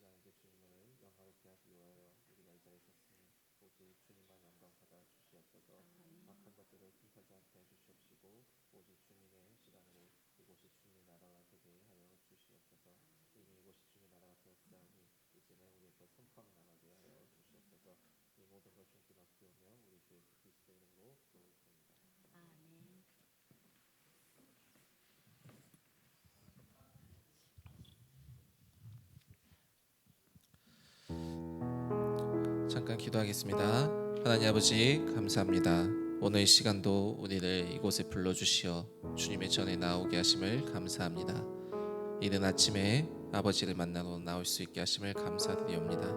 시간에 주님을 영화롭게 하기 위하여 우리가 이 자리에 섰으니 오직 주님만 영광 받아 주시옵소서. 악한 것들을 힘타지 않게 해주시옵시고 오직 주님의 시간으로 이곳이 주님의 나라가 되게 하여 주시옵소서. 이미 이곳이 주님의 나라가 되었사오니 이제는 우리에게 선포하는 나라가 되게 하여 주시옵소서. 이 모든 것 주님께 맡기오며 우리 주 예수 그리스도의 이름으로 기도드립니다. 아멘. 잠깐 기도하겠습니다. 하나님 아버지 감사합니다. 오늘 이 시간도 우리를 이곳에 불러주시어 주님의 전에 나오게 하심을 감사합니다. 이른 아침에 아버지를 만나러 나올 수 있게 하심을 감사드리옵니다.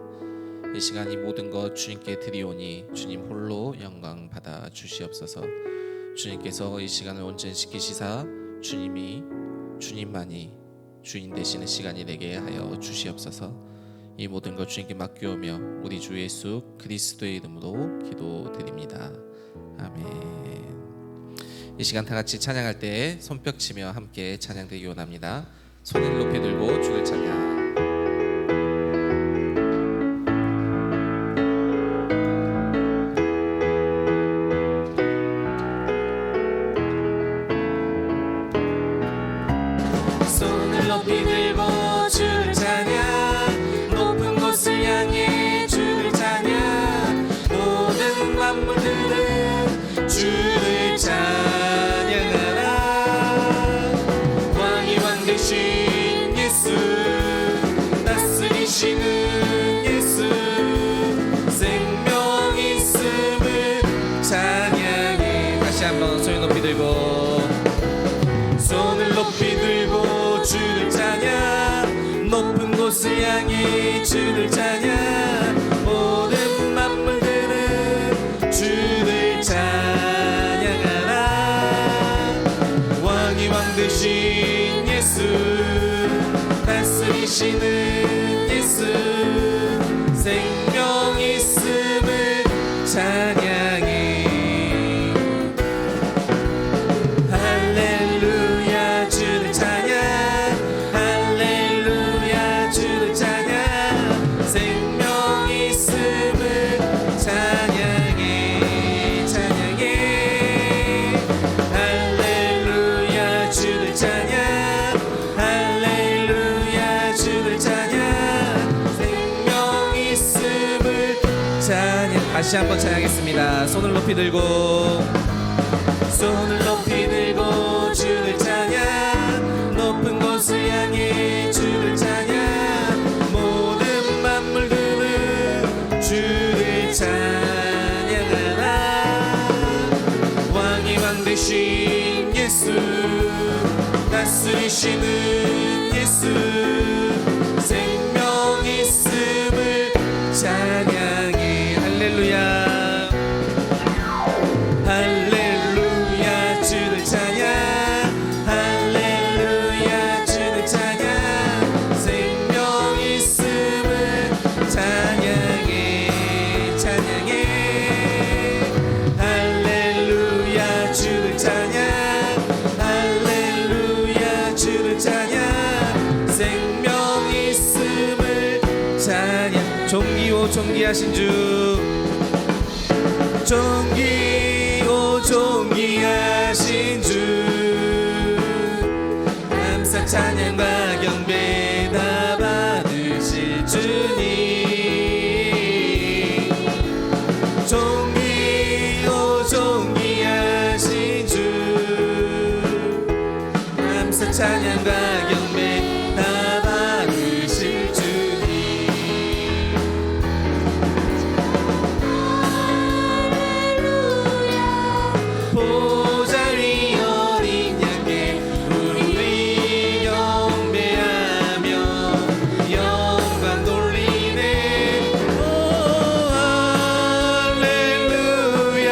이 시간 이 모든 것 주님께 드리오니 주님 홀로 영광 받아 주시옵소서. 주님께서 이 시간을 온전시키시사 주님만이 주인 되시는 시간이 되게 하여 주시옵소서. 이 모든 것 주님께 맡겨오며 우리 주 예수 그리스도의 이름으로 기도드립니다. 아멘. 이 시간 다 같이 찬양할 때 손뼉 치며 함께 찬양되기 원합니다. 손을 높이 들고 주를 찬양. 손을 높이 들고 주를 찬양, 높은 곳을 향해 주를 찬양, 모든 만물들은 주를 찬양하라. 왕이 왕 되신 예수, 다스리시는 예수, 생명 있음을 찬양해. 다시 한번 손을 높이 들고, 손을 높이 들고 주를 찬양, 높은 곳을 향해 주를 찬양, 모든 만물들은 주를 찬양하라. 왕이 왕 되신 예수, 다스리시는 예수, 생명 있음을 찬양해. 할렐루야 주를 찬양, 할렐루야 주를 찬양, 생명 있음을 찬양해 찬양해. 할렐루야 주를 찬양, 할렐루야 주를 찬양, 생명 있음을 찬양. 다시 한번 찬양하겠습니다. 손을 높이 들고, 손을 높이 들고 주를 찬양, 높은 곳을 향해 주를 찬양, 모든 만물들은 주를 찬양하라. 왕이 왕 되신 예수, 다스리시는 예수, 생명 있음을 찬양해. 할렐루야. 할렐루야 주를 찬양, 할렐루야 주를 찬양, 생명 있음을 찬양해 찬양해. 할렐루야 주를 찬양, 할렐루야 주를 찬양, 생명 있음을 찬양. 존귀오 존귀하신 주, 존귀오 존귀하신 주, 감사 찬양과 경배 다 받으실 주님. 존귀오 존귀하신 주, 감사 찬양과 경배 다 받으실 주님. 보좌 위 어린 양께 우리 경배하며 영광 돌리네. 오 할렐루야.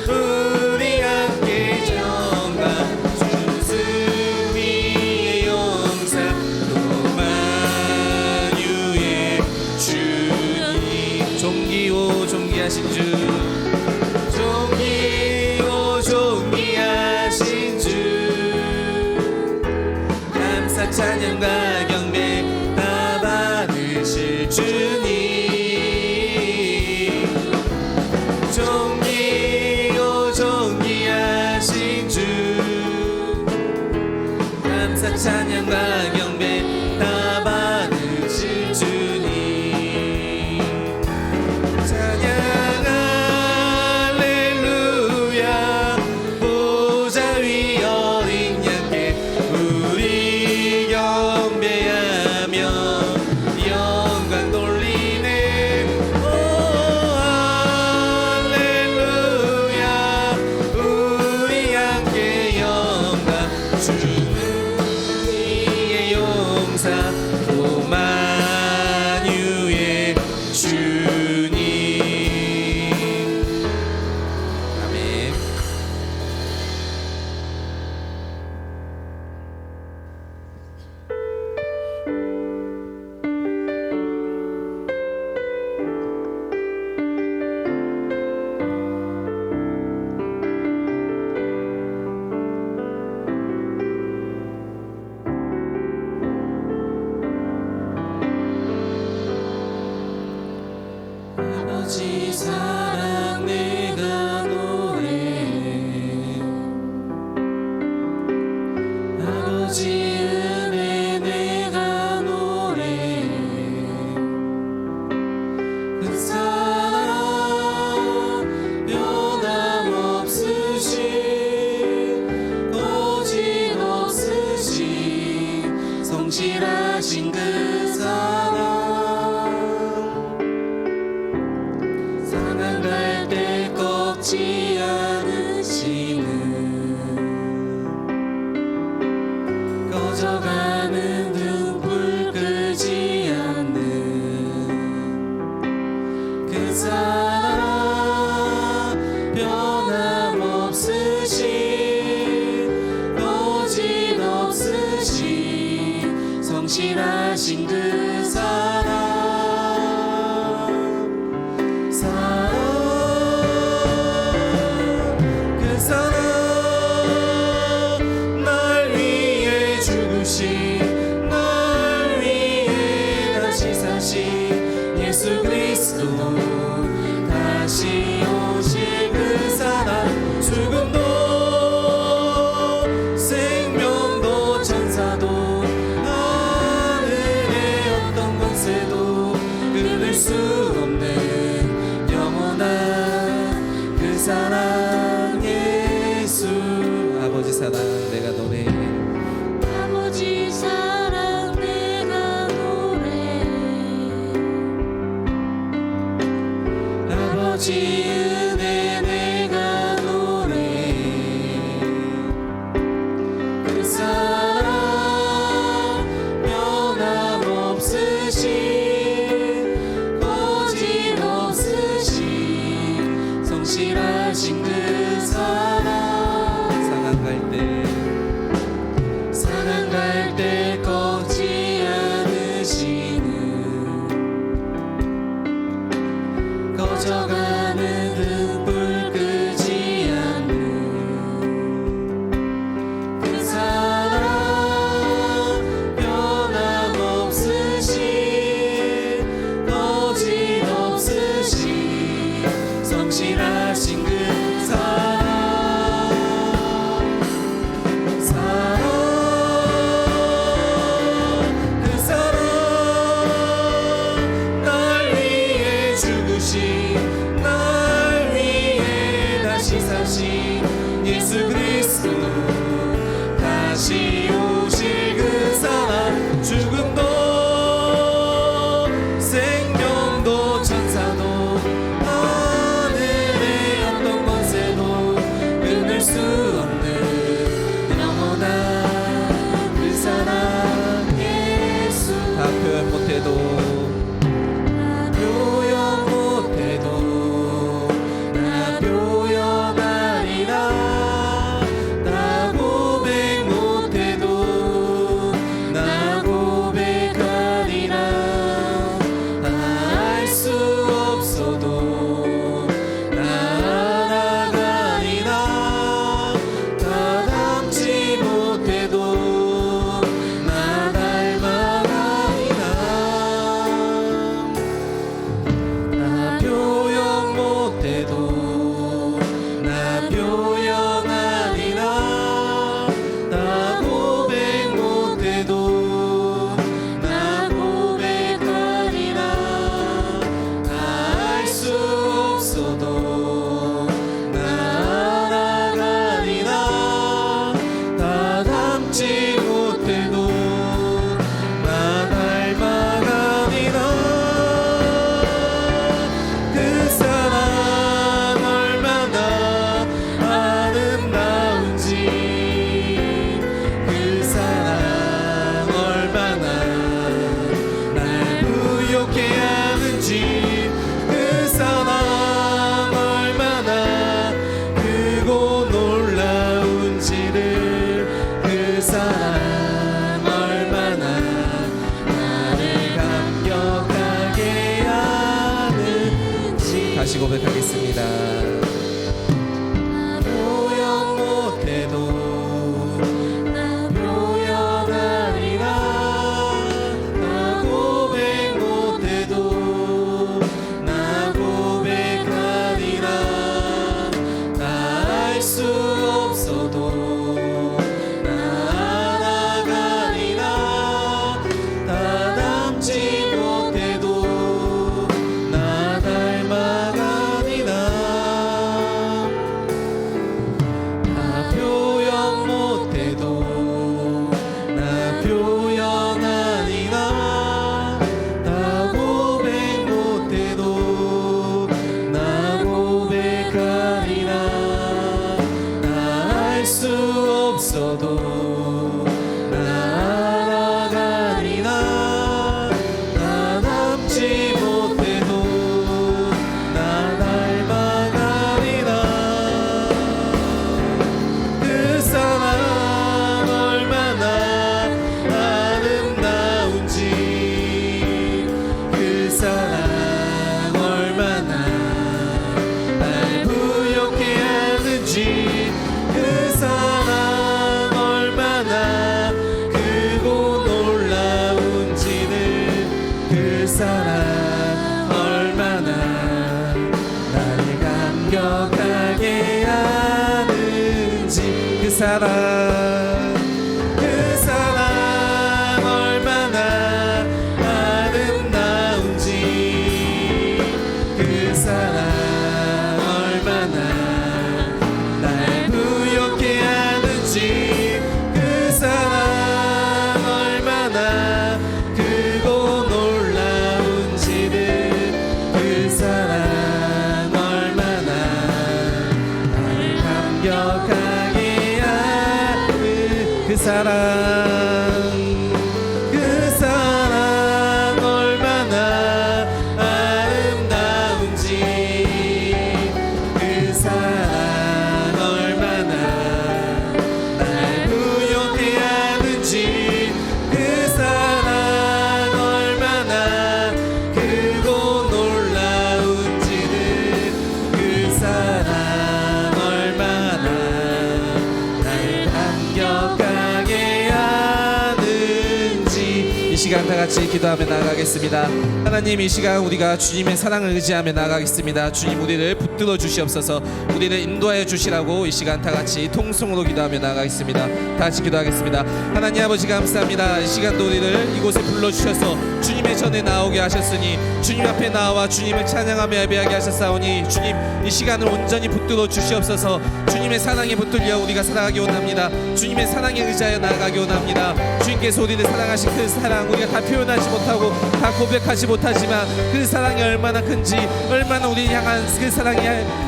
우리 함께 정감 주 승리의 영사 로마유의 주님. 존귀오 존귀하신 주, 존귀오 존귀하신 주, 감사 찬양과 경배 다 받으실 감사 찬양과 경배 다 받으실 주님 찬양 할렐루야 보좌 위 어린 양께 우리 경배하며 영광 돌리네 오 할렐루야 우리 함께 영광 주는 이의 용사 오만유의 주님 아멘. 아버지 사랑 내가 노래해 아버지 은혜 내가 노래해 그 사랑 변함없으신 거짓없으신 성실하신 그 사랑 상한 갈 때 꺾지 않으시는 꺼져가는 등불 끄지 않는 그 사랑 변함없으신 거짓없으신 성실하신 그 사랑 그 사랑 날 위해 죽으신 날 위해 다시 사신 예수 그리스도 다시 오실 그 사랑 죽음도 생명도 천사도 하늘의 어떤 권세도 끊을 수 없는 영원한 그 사랑 예수 아버지 사랑 내가 노래해 아버지 사랑 내가 노래해 아버지 은혜 내가 노래해 그 사랑 변함없으신 거짓없으신 성실하신 그 사랑 상한 갈 때 꺾지 않으시는 꺼져가는 등불 끄지 않는 그 사랑 변함없으신 거짓없으신 성실하신 그 사랑 그 사랑 날 위해 죽으신 날 위해 다시 사신 예수 그리스도 다시 오실 그 사랑 죽음도 생명도 천사도 하늘의 어떤 권세도 끊을 수 없는 영원한 그 사랑 예수 다 표현 못해도 표현 못해도 나 표현하리라 다 고백 못해도 닮지 못해도 나 닮아가리라. 그 사랑 얼마나 아름다운지, 그 사랑 얼마나 날 부욕해 하는지, 그 사랑 얼마나 크고 놀라운지를, 그 사랑 얼마나 나를 감격하게 하는지. 다시 고백하겠습니다. 표현 못해도 나 표현하리라. 나 고백 못해도 나 고백하리라. 나 알 수 없어도 나 알아가리라. 나 닮지 못해도 나 닮아가리라. 나 표현 못해도 나 표현하리라. 나 고백 못해도 나 고백하리라. 나 알 수 없어도 나 알아가리라. 나 닮지 못해도 나 닮아가리라. 그 사랑 얼마나 아름다운지, 그 사랑 얼마나 날 부욕해 하는지, 그 사랑 얼마나 크고 놀라운지를, 그 사랑 얼마나 나를 감격하게 하는지, 그 사랑, 그 사랑 얼마나 아름다운지, 그 사랑 얼마나 날 부욕해 하는지, 그 사랑 얼마나 크고 놀라운지를, 그 사랑 얼마나 나를 감격하게 하는, 그 사랑, 그 사랑 얼마나 아름다운지, 그 사랑 얼마나 날 부욕해 하는지, 그 사랑 얼마나 크고 놀라운지를, 그 사랑 얼마나 나를 감격하게 하는지. 이 시간 다 같이 기도하며 나아가겠습니다. 하나님, 이 시간 우리가 주님의 사랑을 의지하며 나아가겠습니다. 주님, 우리를 붙들어 주시옵소서. 우리를 인도하여 주시라고 이 시간 다 같이 통성으로 기도하며 나아가겠습니다. 다 같이 기도하겠습니다. 하나님 아버지, 감사합니다. 이 시간도 우리를 이곳에 불러주셔서 주님의 전에 나오게 하셨으니, 주님 앞에 나와 주님을 찬양하며 예배하게 하셨사오니, 주님 이 시간을 온전히 붙들어 주시옵소서. 주님의 사랑에 붙들려 우리가 살아가기 원합니다. 주님의 사랑에 의지하여 나아가기 원합니다. 주님께서 우리를 사랑하신 그 사랑, 우리가 다 표현하지 못하고 다 고백하지 못하지만 그 사랑이 얼마나 큰지, 얼마나 우리를 향한 그 사랑이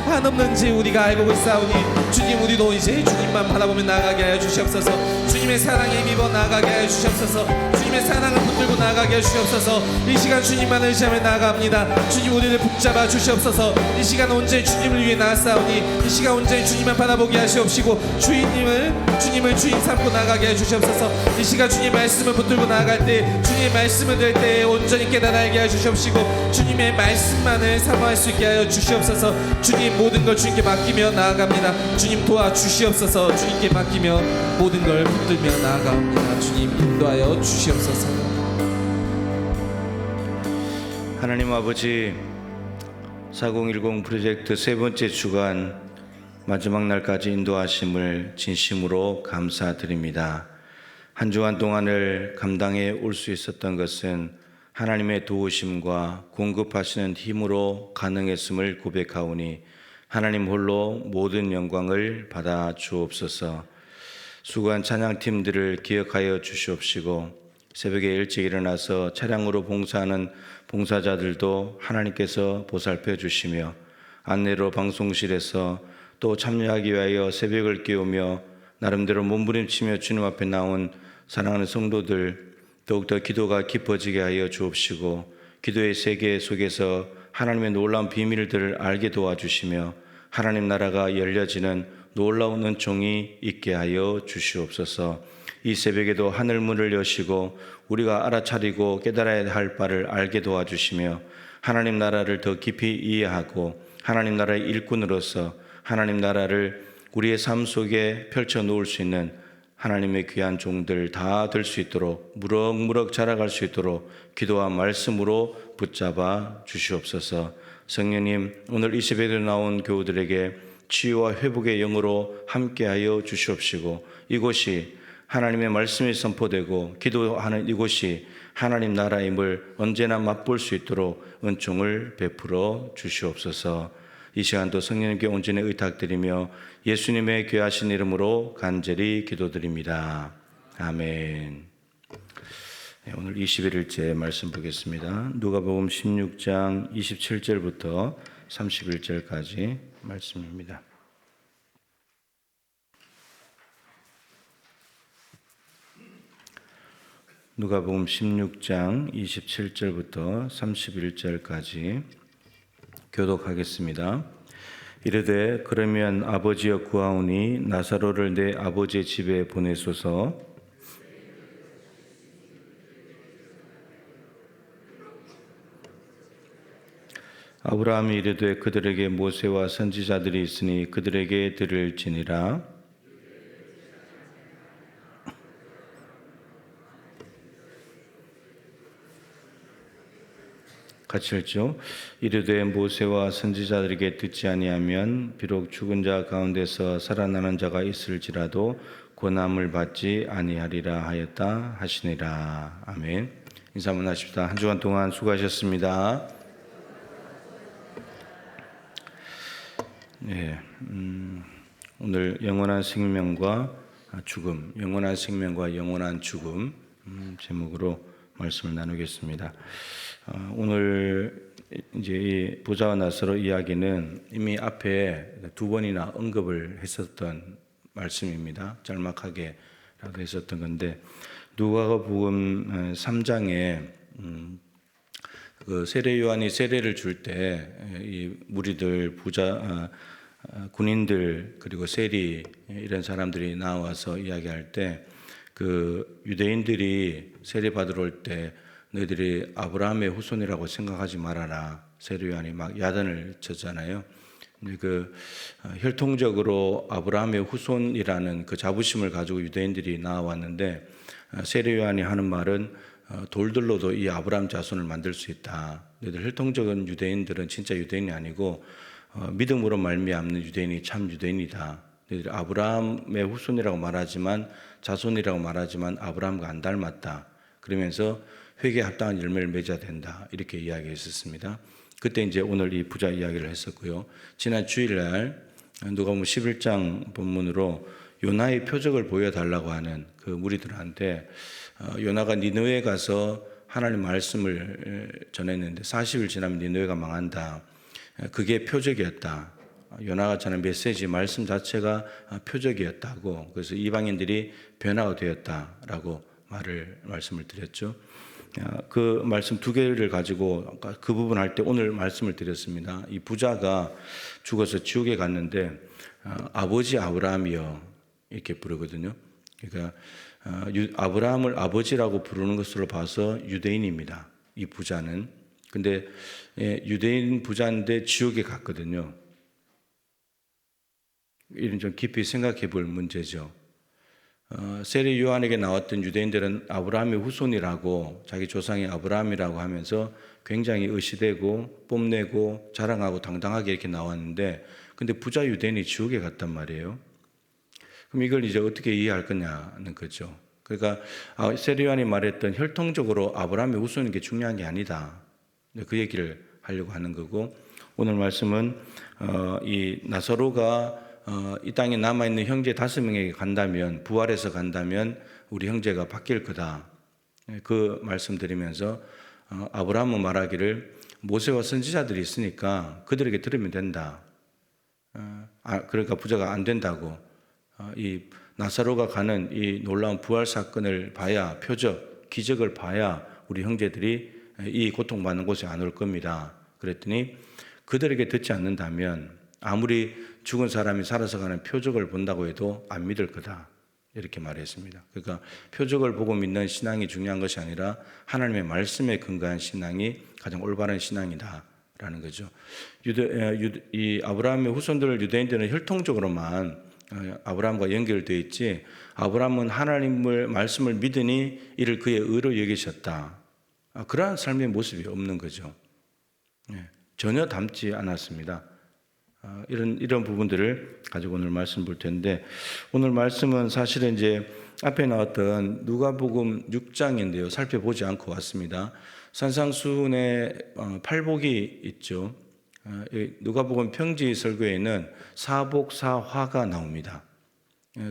한없는지 우리가 알고 있사오니, 주님 우리도 이제 주님만 바라보며 나아가게 하여 주시옵소서. 주님의 사랑에 힘입어 나아가게 하여 주시옵소서. 주님의 사랑을 붙들고 나아가게 하여 주시옵소서. 이 시간 주님만 의지하며 나아갑니다. 주님 우리를 붙잡아 주시옵소서. 이 시간 온전히 주님을 위해 나아싸우니, 이 시간 온전히 주님만 바라보게 하시옵시고, 주님을 주인 삼고 나아가게 하여 주시옵소서. 이 시간 주님 말씀을 붙들고 나아갈 때, 주님의 말씀을 들을 때 온전히 깨달아 알게 하여 주시옵시고, 주님의 말씀만을 사모할 수 있게 하여 주시옵소서. 주님 모든 걸 주님께 맡기며 나아갑니다. 주님 도와주시옵소서. 주님께 맡기며 모든 걸 붙들며 나아갑니다. 주님 인도하여 주시옵소서. 하나님 아버지, 4010 프로젝트 세 번째 주간 마지막 날까지 인도하심을 진심으로 감사드립니다. 한 주간 동안을 감당해 올 수 있었던 것은 하나님의 도우심과 공급하시는 힘으로 가능했음을 고백하오니, 하나님 홀로 모든 영광을 받아 주옵소서. 수고한 찬양팀들을 기억하여 주시옵시고 새벽에 일찍 일어나서 차량으로 봉사하는 봉사자들도 하나님께서 보살펴 주시며 안내로 방송실에서 또 참여하기 위하여 새벽을 깨우며 나름대로 몸부림치며 주님 앞에 나온 사랑하는 성도들 더욱더 기도가 깊어지게 하여 주옵시고 기도의 세계 속에서 하나님의 놀라운 비밀들을 알게 도와주시며 하나님 나라가 열려지는 놀라운 은총이 있게 하여 주시옵소서. 이 새벽에도 하늘문을 여시고 우리가 알아차리고 깨달아야 할 바를 알게 도와주시며 하나님 나라를 더 깊이 이해하고 하나님 나라의 일꾼으로서 하나님 나라를 우리의 삶 속에 펼쳐 놓을 수 있는 하나님의 귀한 종들 다 될 수 있도록 무럭무럭 자라갈 수 있도록 기도와 말씀으로 붙잡아 주시옵소서. 성령님, 오늘 이 새벽에 나온 교우들에게 치유와 회복의 영으로 함께하여 주시옵시고 이곳이 하나님의 말씀이 선포되고 기도하는 이곳이 하나님 나라임을 언제나 맛볼 수 있도록 은총을 베풀어 주시옵소서. 이 시간도 성령님께 온전히 의탁드리며 예수님의 귀하신 이름으로 간절히 기도드립니다. 아멘. 오늘 21일째 말씀 보겠습니다. 누가복음 16장 27절부터 31절까지 말씀입니다. 누가복음 16장 27절부터 31절까지 교독하겠습니다. 이르되 그러면 아버지여 구하오니 나사로를 내 아버지의 집에 보내소서. 아브라함이 이르되 그들에게 모세와 선지자들이 있으니 그들에게 들을지니라. 같이 읽죠. 이르되 모세와 선지자들에게 듣지 아니하면 비록 죽은 자 가운데서 살아나는 자가 있을지라도 고난을 받지 아니하리라 하였다 하시니라. 아멘. 인사 한번 하십시다. 한 주간 동안 수고하셨습니다. 네, 오늘 영원한 생명과 죽음, 영원한 생명과 영원한 죽음 제목으로 말씀을 나누겠습니다. 오늘 이제 이 보좌와 나사로 이야기는 이미 앞에 두 번이나 언급을 했었던 말씀입니다. 짤막하게라도 했었던 건데 누가복음 3장에 그 세례 요한이 세례를 줄 때 이 무리들 부자 군인들 그리고 세리 이런 사람들이 나와서 이야기할 때 그 유대인들이 세례 받으러 올 때 너희들이 아브라함의 후손이라고 생각하지 말아라. 세례 요한이 막 야단을 쳤잖아요. 근데 그 혈통적으로 아브라함의 후손이라는 그 자부심을 가지고 유대인들이 나왔는데 세례 요한이 하는 말은 돌들로도 이 아브라함 자손을 만들 수 있다. 너희들 혈통적인 유대인들은 진짜 유대인이 아니고 믿음으로 말미암는 유대인이 참 유대인이다. 너희들 아브라함의 후손이라고 말하지만 자손이라고 말하지만 아브라함과 안 닮았다. 그러면서 회개에 합당한 열매를 맺어야 된다. 이렇게 이야기했었습니다. 그때 이제 오늘 이 부자 이야기를 했었고요. 지난 주일날 누가복음 11장 본문으로 요나의 표적을 보여달라고 하는 그 무리들한테 요나가 니느웨에 가서 하나님 말씀을 전했는데 40일 지나면 니느웨가 망한다. 그게 표적이었다. 요나가 전한 메시지 말씀 자체가 표적이었다고. 그래서 이방인들이 변화가 되었다라고 말씀을 드렸죠. 그 말씀 두 개를 가지고 그 부분 할 때 오늘 말씀을 드렸습니다. 이 부자가 죽어서 지옥에 갔는데 아버지 아브라함이요 이렇게 부르거든요. 그러니까 아브라함을 아버지라고 부르는 것으로 봐서 유대인입니다. 이 부자는. 근데 유대인 부자인데 지옥에 갔거든요. 이런 좀 깊이 생각해 볼 문제죠. 세례 요한에게 나왔던 유대인들은 아브라함의 후손이라고 자기 조상이 아브라함이라고 하면서 굉장히 의시되고 뽐내고 자랑하고 당당하게 이렇게 나왔는데 근데 부자 유대인이 지옥에 갔단 말이에요. 그럼 이걸 이제 어떻게 이해할 거냐는 거죠. 그러니까 세례 요한이 말했던 혈통적으로 아브라함의 후손인 게 중요한 게 아니다. 그 얘기를 하려고 하는 거고 오늘 말씀은 이 나사로가 이 땅에 남아있는 형제 5명에게 간다면, 부활해서 간다면 우리 형제가 바뀔 거다. 그 말씀드리면서 아브라함은 말하기를 모세와 선지자들이 있으니까 그들에게 들으면 된다. 그러니까 부자가 안 된다고. 이 나사로가 가는 이 놀라운 부활 사건을 봐야, 표적, 기적을 봐야 우리 형제들이 이 고통받는 곳에 안 올 겁니다. 그랬더니 그들에게 듣지 않는다면 아무리 죽은 사람이 살아서 가는 표적을 본다고 해도 안 믿을 거다. 이렇게 말했습니다. 그러니까 표적을 보고 믿는 신앙이 중요한 것이 아니라 하나님의 말씀에 근거한 신앙이 가장 올바른 신앙이다라는 거죠. 이 아브라함의 후손들 유대인들은 혈통적으로만 아브라함과 연결되어 있지, 아브라함은 하나님의 말씀을 믿으니 이를 그의 의로 여기셨다. 그러한 삶의 모습이 없는 거죠. 전혀 닮지 않았습니다. 이런 부분들을 가지고 오늘 말씀 볼 텐데, 오늘 말씀은 사실은 이제 앞에 나왔던 누가복음 6장인데요. 살펴보지 않고 왔습니다. 산상수훈의 팔복이 있죠. 누가복음 평지 설교에는 사복사화가 나옵니다.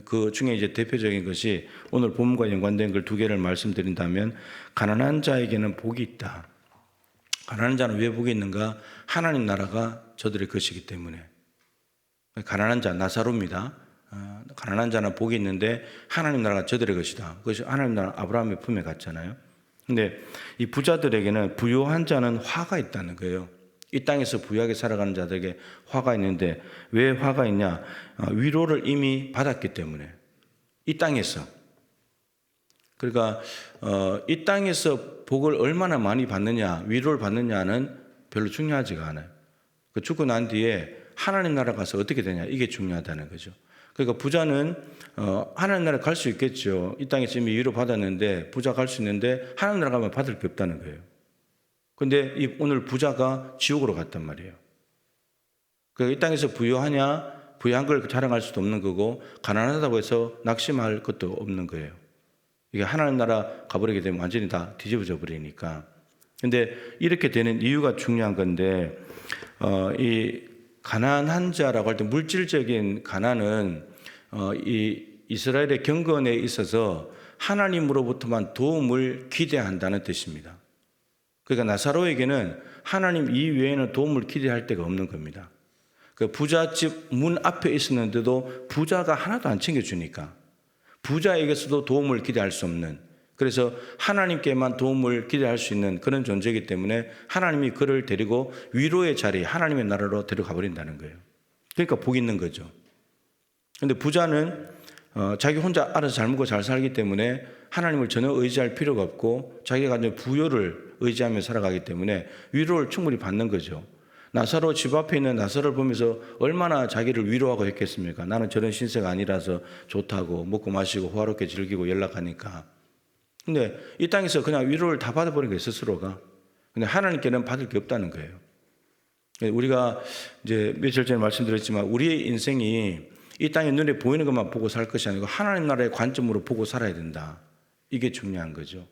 그 중에 이제 대표적인 것이 오늘 본문과 연관된 걸 2개를 말씀드린다면, 가난한 자에게는 복이 있다. 가난한 자는 왜 복이 있는가? 하나님 나라가 저들의 것이기 때문에. 가난한 자, 나사로입니다. 가난한 자는 복이 있는데 하나님 나라가 저들의 것이다. 그것이 하나님 나라 아브라함의 품에 갔잖아요. 근데 이 부자들에게는, 부유한 자는 화가 있다는 거예요. 이 땅에서 부유하게 살아가는 자들에게 화가 있는데, 왜 화가 있냐? 위로를 이미 받았기 때문에. 이 땅에서. 그러니까 이 땅에서 복을 얼마나 많이 받느냐, 위로를 받느냐는 별로 중요하지가 않아요. 죽고 난 뒤에 하나님 나라 가서 어떻게 되냐, 이게 중요하다는 거죠. 그러니까 부자는 하나님 나라 갈 수 있겠죠. 이 땅에서 이미 위로 받았는데, 부자 갈 수 있는데 하나님 나라 가면 받을 게 없다는 거예요. 근데 오늘 부자가 지옥으로 갔단 말이에요. 그러니까 이 땅에서 부유하냐, 부유한 걸 자랑할 수도 없는 거고, 가난하다고 해서 낙심할 것도 없는 거예요. 이게 하나님 나라 가버리게 되면 완전히 다 뒤집어져 버리니까. 근데 이렇게 되는 이유가 중요한 건데, 이 가난한 자라고 할 때 물질적인 가난은 이 이스라엘의 경건에 있어서 하나님으로부터만 도움을 기대한다는 뜻입니다. 그러니까 나사로에게는 하나님 이외에는 도움을 기대할 데가 없는 겁니다. 그 부잣집 문 앞에 있었는데도 부자가 하나도 안 챙겨주니까 부자에게서도 도움을 기대할 수 없는, 그래서 하나님께만 도움을 기대할 수 있는 그런 존재이기 때문에 하나님이 그를 데리고 위로의 자리, 하나님의 나라로 데려가 버린다는 거예요. 그러니까 복 있는 거죠. 그런데 부자는 자기 혼자 알아서 잘 먹고 잘 살기 때문에 하나님을 전혀 의지할 필요가 없고 자기가 가진 부요를 의지하며 살아가기 때문에 위로를 충분히 받는 거죠. 나사로 집 앞에 있는 나사로를 보면서 얼마나 자기를 위로하고 했겠습니까? 나는 저런 신세가 아니라서 좋다고, 먹고 마시고 호화롭게 즐기고 연락하니까. 근데 이 땅에서 그냥 위로를 다 받아버린 거예요, 스스로가. 근데 하나님께는 받을 게 없다는 거예요. 우리가 이제 며칠 전에 말씀드렸지만, 우리의 인생이 이 땅에 눈에 보이는 것만 보고 살 것이 아니고 하나님 나라의 관점으로 보고 살아야 된다. 이게 중요한 거죠.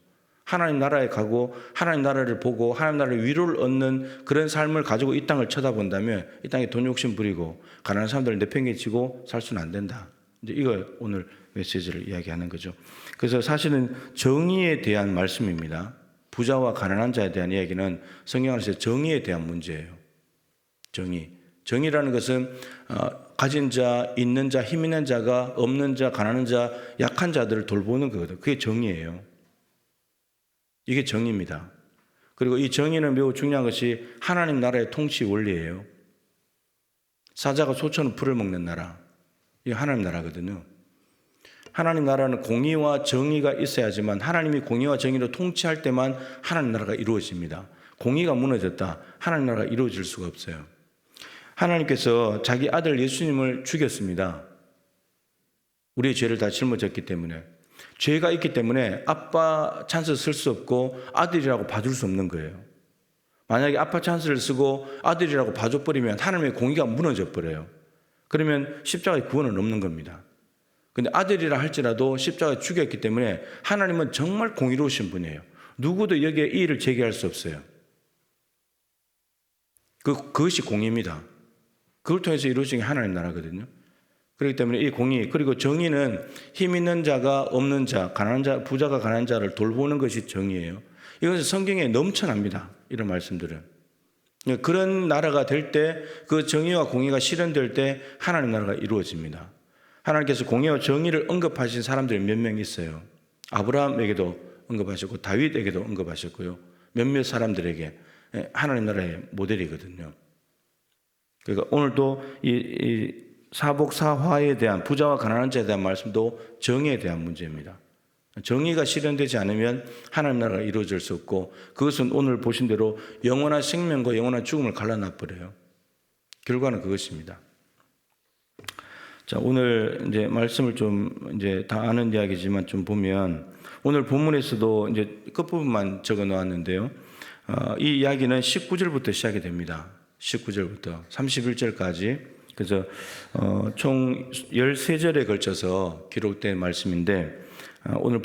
하나님 나라에 가고 하나님 나라를 보고 하나님 나라의 위로를 얻는 그런 삶을 가지고 이 땅을 쳐다본다면 이 땅에 돈 욕심 부리고 가난한 사람들을 내팽개치고 살 수는 안 된다. 이제 이걸 오늘 메시지를 이야기하는 거죠. 그래서 사실은 정의에 대한 말씀입니다. 부자와 가난한 자에 대한 이야기는 성경 안에서 정의에 대한 문제예요. 정의라는 것은 가진 자, 있는 자, 힘 있는 자가 없는 자, 가난한 자, 약한 자들을 돌보는 거거든요. 그게 정의예요. 이게 정의입니다. 그리고 이 정의는 매우 중요한 것이 하나님 나라의 통치 원리예요. 사자가 소처럼 풀을 먹는 나라, 이게 하나님 나라거든요. 하나님 나라는 공의와 정의가 있어야지만, 하나님이 공의와 정의로 통치할 때만 하나님 나라가 이루어집니다. 공의가 무너졌다, 하나님 나라가 이루어질 수가 없어요. 하나님께서 자기 아들 예수님을 죽였습니다. 우리의 죄를 다 짊어졌기 때문에. 죄가 있기 때문에 아빠 찬스 쓸 수 없고 아들이라고 봐줄 수 없는 거예요. 만약에 아빠 찬스를 쓰고 아들이라고 봐줘버리면 하나님의 공의가 무너져 버려요. 그러면 십자가의 구원은 없는 겁니다. 근데 아들이라 할지라도 십자가에 죽였기 때문에 하나님은 정말 공의로우신 분이에요. 누구도 여기에 이의를 제기할 수 없어요. 그것이 공의입니다. 그걸 통해서 이루어진 게 하나님 나라거든요. 그렇기 때문에 이 공의, 그리고 정의는 힘 있는 자가 없는 자, 가난한 자, 부자가 가난한 자를 돌보는 것이 정의예요. 이것은 성경에 넘쳐납니다. 이런 말씀들은. 그런 나라가 될 때, 그 정의와 공의가 실현될 때 하나님 나라가 이루어집니다. 하나님께서 공의와 정의를 언급하신 사람들이 몇 명 있어요. 아브라함에게도 언급하셨고 다윗에게도 언급하셨고요. 몇몇 사람들에게 하나님 나라의 모델이거든요. 그러니까 오늘도 이 사복사화에 대한, 부자와 가난한 자에 대한 말씀도 정의에 대한 문제입니다. 정의가 실현되지 않으면 하나님 나라가 이루어질 수 없고, 그것은 오늘 보신 대로 영원한 생명과 영원한 죽음을 갈라놔버려요. 결과는 그것입니다. 자, 오늘 이제 말씀을 좀 이제 다 아는 이야기지만 좀 보면, 오늘 본문에서도 이제 끝부분만 적어 놓았는데요. 이 이야기는 19절부터 시작이 됩니다. 19절부터 31절까지. 그래서 총 13절에 걸쳐서 기록된 말씀인데, 오늘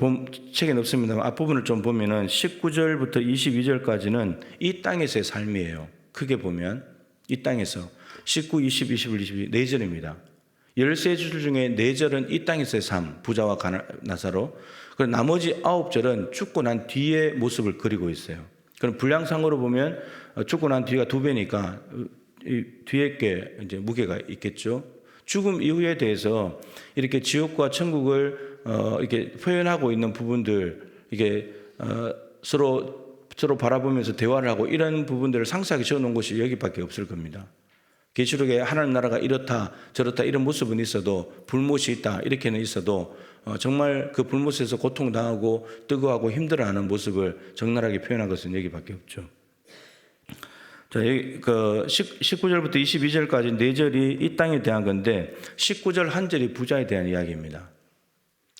책에는 없습니다만 앞부분을 좀 보면은 19절부터 22절까지는 이 땅에서의 삶이에요. 크게 보면 이 땅에서 19, 20, 21, 22 4절입니다. 13절 중에 4절은 이 땅에서의 삶, 부자와 나사로. 그리고 나머지 9절은 죽고 난 뒤의 모습을 그리고 있어요. 그럼 분량상으로 보면 죽고 난 뒤가 2배니까 이 뒤에 게 이제 무게가 있겠죠. 죽음 이후에 대해서 이렇게 지옥과 천국을 이렇게 표현하고 있는 부분들, 이게 서로 바라보면서 대화를 하고 이런 부분들을 상세하게 적어놓은 것이 여기밖에 없을 겁니다. 계시록에 하나님 나라가 이렇다 저렇다 이런 모습은 있어도, 불못이 있다 이렇게는 있어도 정말 그 불못에서 고통당하고 뜨거워하고 힘들어하는 모습을 적나라하게 표현한 것은 여기밖에 없죠. 자, 여기 19절부터 22절까지 4절이 이 땅에 대한 건데, 19절 한 절이 부자에 대한 이야기입니다.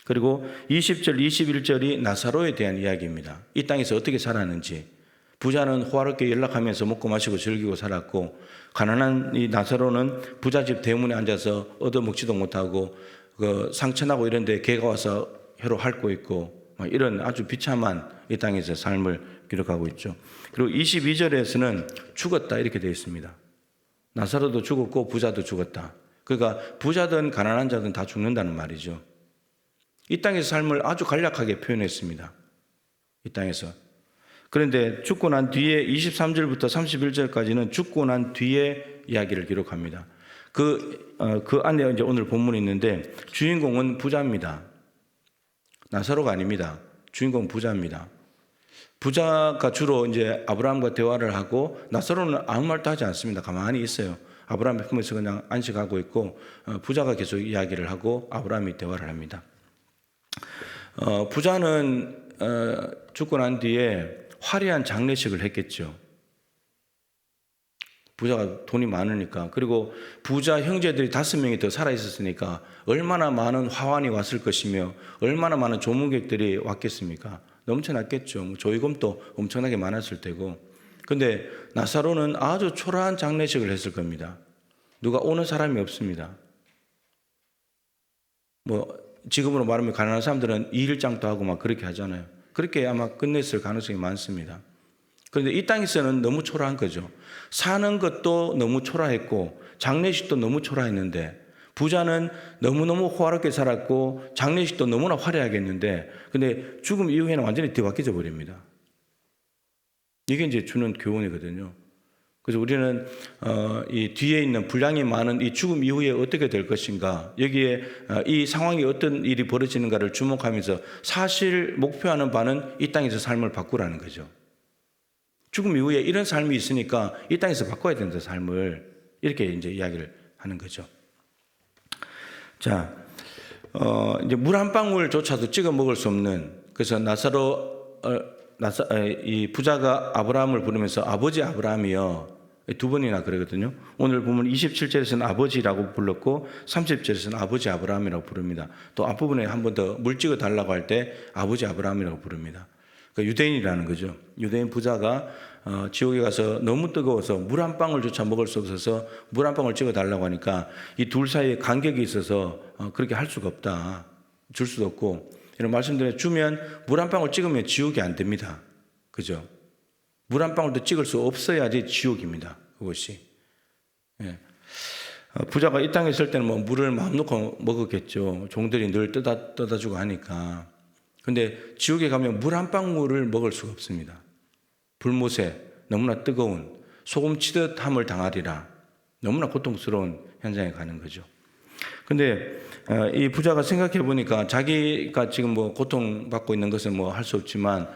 그리고 20절, 21절이 나사로에 대한 이야기입니다. 이 땅에서 어떻게 살았는지. 부자는 호화롭게 연락하면서 먹고 마시고 즐기고 살았고, 가난한 이 나사로는 부잣집 대문에 앉아서 얻어먹지도 못하고 그 상처나고 이런 데 개가 와서 혀로 핥고 있고, 이런 아주 비참한 이 땅에서 삶을 기록하고 있죠. 그리고 22절에서는 죽었다 이렇게 되어 있습니다. 나사로도 죽었고 부자도 죽었다. 그러니까 부자든 가난한 자든 다 죽는다는 말이죠. 이 땅에서 삶을 아주 간략하게 표현했습니다. 이 땅에서. 그런데 죽고 난 뒤에 23절부터 31절까지는 죽고 난 뒤에 이야기를 기록합니다. 그 안에 이제 오늘 본문이 있는데, 주인공은 부자입니다. 나사로가 아닙니다. 주인공은 부자입니다. 부자가 주로 이제 아브라함과 대화를 하고, 나사로는 아무 말도 하지 않습니다. 가만히 있어요. 아브라함의 품에서 그냥 안식하고 있고, 부자가 계속 이야기를 하고 아브라함이 대화를 합니다. 부자는 죽고 난 뒤에 화려한 장례식을 했겠죠. 부자가 돈이 많으니까. 그리고 부자 형제들이 5명이 더 살아있었으니까 얼마나 많은 화환이 왔을 것이며 얼마나 많은 조문객들이 왔겠습니까? 넘쳐났겠죠. 조의금도 엄청나게 많았을 테고. 근데 나사로는 아주 초라한 장례식을 했을 겁니다. 누가 오는 사람이 없습니다. 지금으로 말하면 가난한 사람들은 2일장도 하고 막 그렇게 하잖아요. 그렇게 아마 끝냈을 가능성이 많습니다. 그런데 이 땅에서는 너무 초라한 거죠. 사는 것도 너무 초라했고 장례식도 너무 초라했는데, 부자는 너무너무 호화롭게 살았고 장례식도 너무나 화려하게 했는데, 근데 죽음 이후에는 완전히 뒤바뀌어 버립니다. 이게 이제 주는 교훈이거든요. 그래서 우리는 이 뒤에 있는 분량이 많은 이 죽음 이후에 어떻게 될 것인가, 여기에 이 상황이 어떤 일이 벌어지는가를 주목하면서 사실 목표하는 바는 이 땅에서 삶을 바꾸라는 거죠. 죽음 이후에 이런 삶이 있으니까 이 땅에서 바꿔야 된다, 삶을. 이렇게 이제 이야기를 하는 거죠. 자, 이제 물 한 방울조차도 찍어 먹을 수 없는, 그래서 이 부자가 아브라함을 부르면서 아버지 아브라함이여 2번이나 그러거든요. 오늘 보면 27절에서는 아버지라고 불렀고 30절에서는 아버지 아브라함이라고 부릅니다. 또 앞부분에 한 번 더 물 찍어 달라고 할 때 아버지 아브라함이라고 부릅니다. 그러니까 유대인이라는 거죠. 유대인 부자가 지옥에 가서 너무 뜨거워서 물 한 방울조차 먹을 수 없어서 물 한 방울 찍어 달라고 하니까 이 둘 사이에 간격이 있어서 그렇게 할 수가 없다. 줄 수도 없고, 이런 말씀드려 주면 물 한 방울 찍으면 지옥이 안 됩니다. 그죠? 물 한 방울도 찍을 수 없어야지 지옥입니다. 그것이. 예. 부자가 이 땅에 있을 때는 뭐 물을 마음 놓고 먹었겠죠. 종들이 늘 떠다 주고 하니까. 근데 지옥에 가면 물 한 방울을 먹을 수가 없습니다. 불못에 너무나 뜨거운 소금 치듯함을 당하리라. 너무나 고통스러운 현장에 가는 거죠. 근데 이 부자가 생각해 보니까 자기가 지금 뭐 고통받고 있는 것은 뭐 할 수 없지만